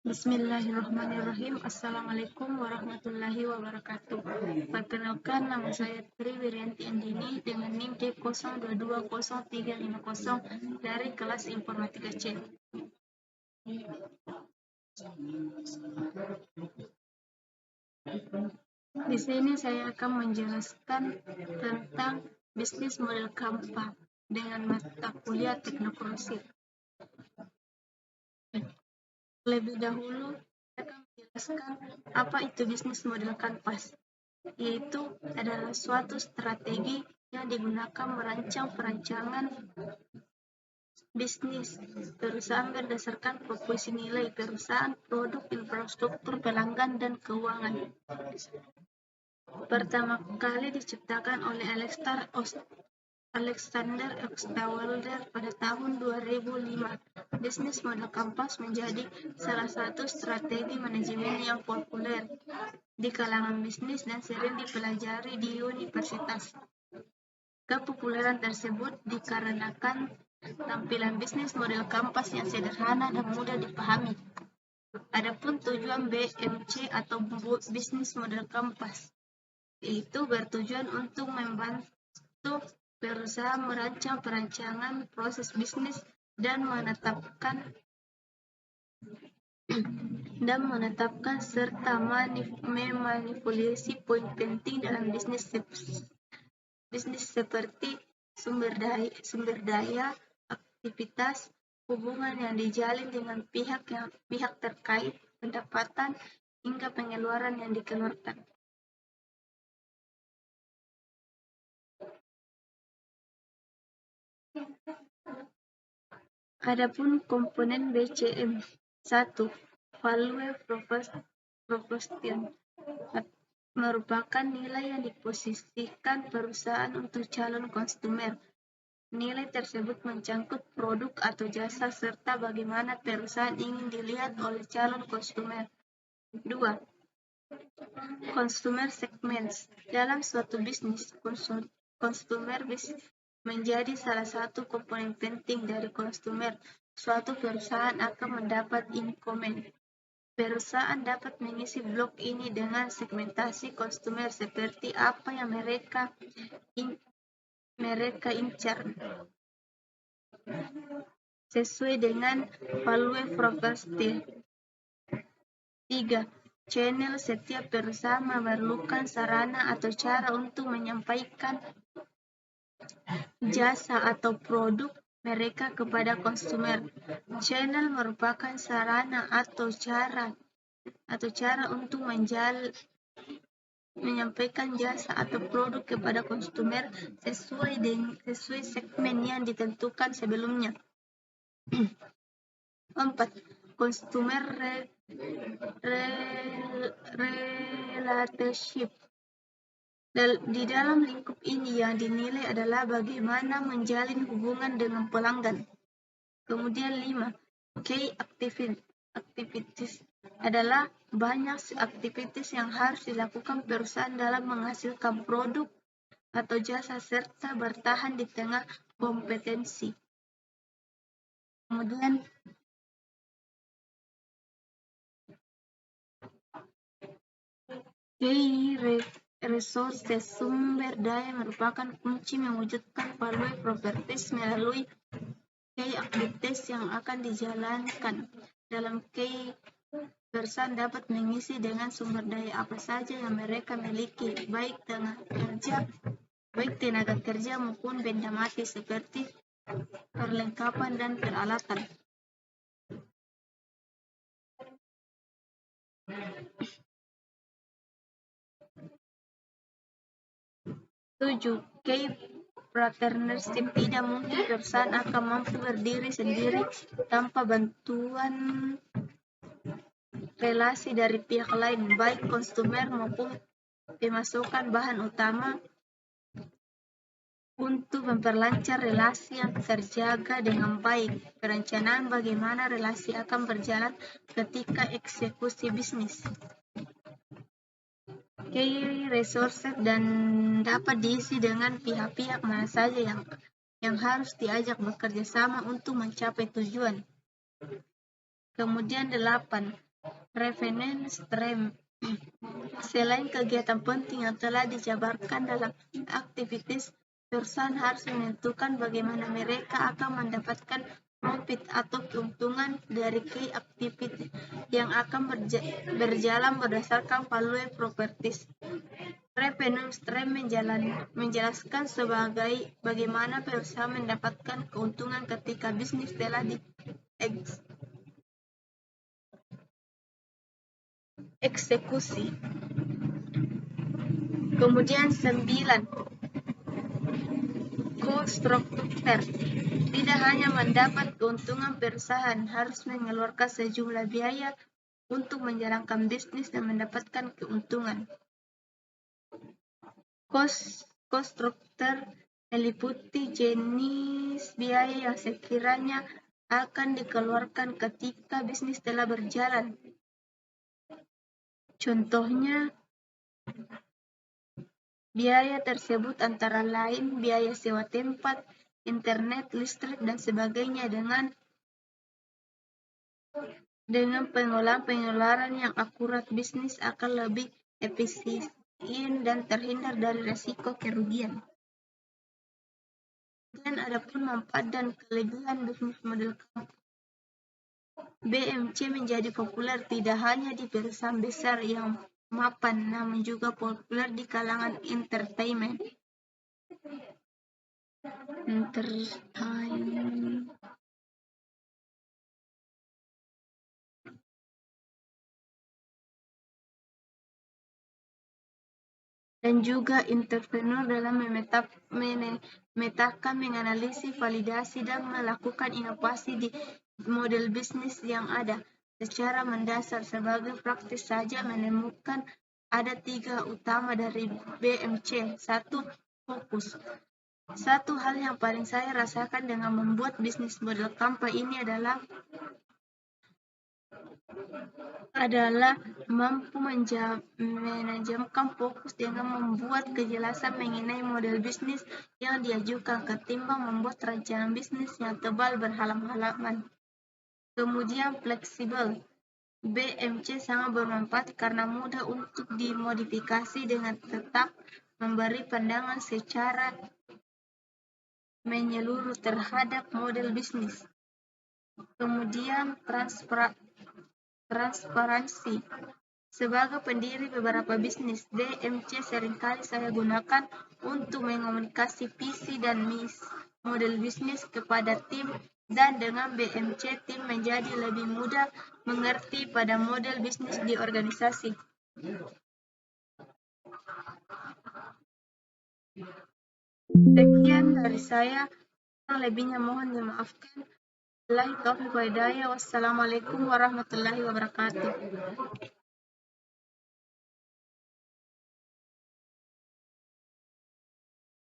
Bismillahirrahmanirrahim. Assalamualaikum warahmatullahi wabarakatuh. Perkenalkan, nama saya Tri Wirianti Andini dengan NIM D02200350 dari kelas Informatika C. Di sini saya akan menjelaskan tentang bisnis model Canva dengan mata kuliah teknokrasi. Lebih dahulu, saya akan menjelaskan apa itu bisnis model Canvas, yaitu adalah suatu strategi yang digunakan merancang perancangan bisnis perusahaan berdasarkan proporsi nilai perusahaan, produk, infrastruktur, pelanggan, dan keuangan. Pertama kali diciptakan oleh Alexander Osterwalder pada tahun 2005. Bisnis model Canvas menjadi salah satu strategi manajemen yang populer di kalangan bisnis dan sering dipelajari di universitas. Kepopuleran tersebut dikarenakan tampilan bisnis model Canvas yang sederhana dan mudah dipahami. Adapun tujuan BMC atau bisnis model Canvas itu bertujuan untuk membantu perusahaan merancang perancangan proses bisnis dan menetapkan serta memanipulasi poin penting dalam bisnis seperti sumber daya, aktivitas, hubungan yang dijalin dengan pihak terkait, pendapatan, hingga pengeluaran yang dikeluarkan. Adapun komponen BCM 1, Value Proposition, merupakan nilai yang diposisikan perusahaan untuk calon konsumer. Nilai tersebut mencangkut produk atau jasa serta bagaimana perusahaan ingin dilihat oleh calon konsumer. 2. Consumer segments. Dalam suatu bisnis, konsumer menjadi salah satu komponen penting dari konsumer. Suatu perusahaan akan mendapat income. Perusahaan dapat mengisi blok ini dengan segmentasi konsumer seperti apa yang mereka incar sesuai dengan value proposition. 3. Channel. Setiap perusahaan memerlukan sarana atau cara untuk menyampaikan jasa atau produk mereka kepada konsumer. Channel merupakan sarana atau cara untuk menyampaikan jasa atau produk kepada konsumer sesuai segmen yang ditentukan sebelumnya. 4. Consumer relationship. Di dalam lingkup ini yang dinilai adalah bagaimana menjalin hubungan dengan pelanggan. Kemudian 5. Key activities adalah banyak aktivitas yang harus dilakukan perusahaan dalam menghasilkan produk atau jasa serta bertahan di tengah kompetensi. Kemudian key resources, sumber daya merupakan kunci mewujudkan value properties melalui key activities yang akan dijalankan. Dalam key, perusahaan dapat mengisi dengan sumber daya apa saja yang mereka miliki, baik tenaga kerja maupun benda mati seperti perlengkapan dan peralatan. 7. Key partnership. Tidak mungkin perusahaan akan mampu berdiri sendiri tanpa bantuan relasi dari pihak lain, baik konsumer maupun pemasukan bahan utama, untuk memperlancar relasi yang terjaga dengan baik. Perencanaan bagaimana relasi akan berjalan ketika eksekusi bisnis. Key resources dan dapat diisi dengan pihak-pihak mana saja yang harus diajak bekerja sama untuk mencapai tujuan. Kemudian 8. revenue stream. Selain kegiatan penting yang telah dijabarkan dalam aktivitas, perusahaan harus menentukan bagaimana mereka akan mendapatkan profit atau keuntungan dari key activity yang akan berjalan berdasarkan value properties. Revenue stream menjelaskan sebagai bagaimana perusahaan mendapatkan keuntungan ketika bisnis telah dieksekusi. Kemudian 9, cost structure. Tidak hanya mendapat keuntungan, perusahaan harus mengeluarkan sejumlah biaya untuk menjalankan bisnis dan mendapatkan keuntungan. Cost structure meliputi jenis biaya yang sekiranya akan dikeluarkan ketika bisnis telah berjalan. Contohnya, biaya tersebut antara lain biaya sewa tempat, internet, listrik, dan sebagainya dengan pengeluaran yang akurat, bisnis akan lebih efisien dan terhindar dari resiko kerugian. Dan adapun manfaat dan kelebihan bisnis model BMC menjadi populer tidak hanya di perusahaan besar yang mapan, namun juga populer di kalangan entertainment. Dan juga entrepreneur dalam memetakan, menganalisis, validasi, dan melakukan inovasi di model bisnis yang ada. Secara mendasar, sebagai praktis saja menemukan ada 3 utama dari BMC. 1. Fokus. Satu hal yang paling saya rasakan dengan membuat bisnis model company ini adalah mampu menajamkan fokus dengan membuat kejelasan mengenai model bisnis yang diajukan ketimbang membuat rancangan bisnis yang tebal berhalaman-halaman. Kemudian fleksibel. BMC sangat bermanfaat karena mudah untuk dimodifikasi dengan tetap memberi pandangan secara menyeluruh terhadap model bisnis. Kemudian transparansi. Sebagai pendiri beberapa bisnis, BMC seringkali saya gunakan untuk mengomunikasi visi dan misi model bisnis kepada tim, dan dengan BMC tim menjadi lebih mudah mengerti pada model bisnis di organisasi. Sekian dari saya, lebihnya mohon dimaafkan. Wassalamualaikum warahmatullahi wabarakatuh.